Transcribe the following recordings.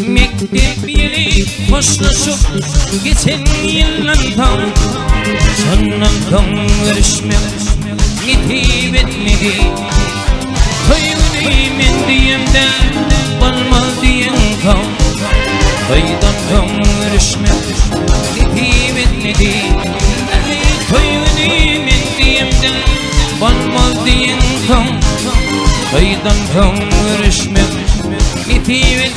Mektep yeri hoşlaşıp geçen yıllardan sonradan görüşmek nasip etmedi. Toyunayım diyemde olmaz diyen kan, toydan görüşmek nasip etmedi. Toyunayım diyemde olmaz diyen kan, toydan görüşmek nasip etmedi.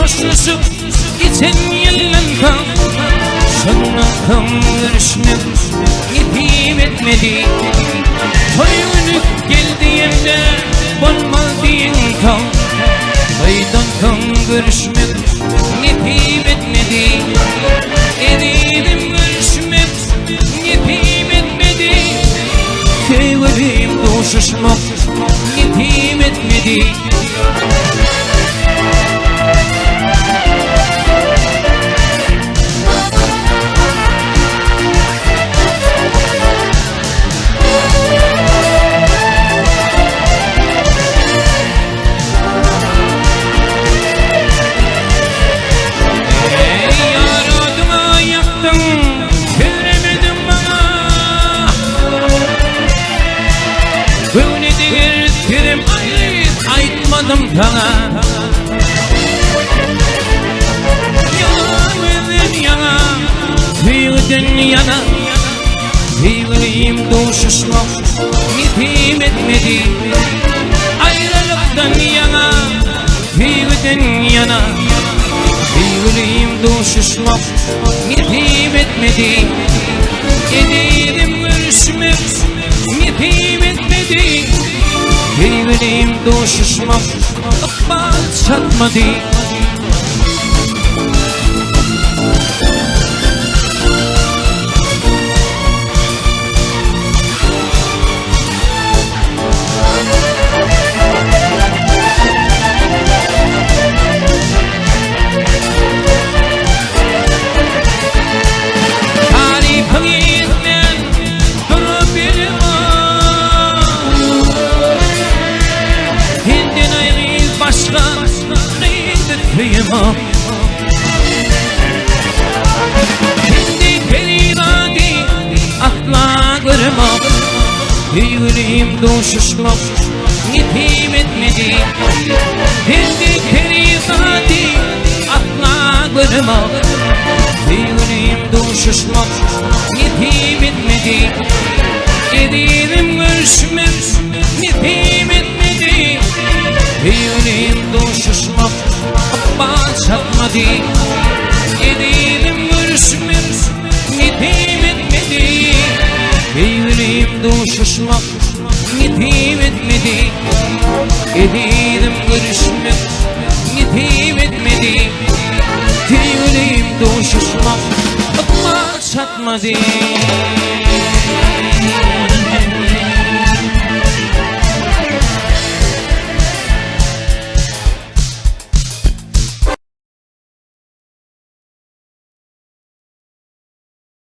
Hoşlaşıp geçen yıllardan sonradan görüşmek nasip etmedi. Toyunuk geldiğimde olmaz diyen kan, toydan görüşmek nasip etmedi. Edelim görüşmek nasip etmedi. Sevgilim doğuşuşmak nasip etmedi. Aytmadım sana yanımdan yana, kıyıdan yana, yüreğim doğuşuşmak nasip etmedi. Ayrılıktan yana, kıyıdan yana, yüreğim doğuşuşmak nasip etmedi. Edelim görüşmek nasip etmedi. Yüreğim doğuşuşmak akbal çatmadı. Kendi perivadi akla görme, yüreğim doğuşuşmak nasip etmedi. Kendi perivadi akla görme, yüreğim doğuşuşmak nasip etmedi. Edelim görüşmek nasip etmedi. Yüreğim doğuşuşmak çatmadı. Edelim görüşmek nasip etmedi. Yüreğim doğuşuşmak nasip etmedi. Edelim görüşmek nasip etmedi. Yüreğim doğuşuşmak çatmadı.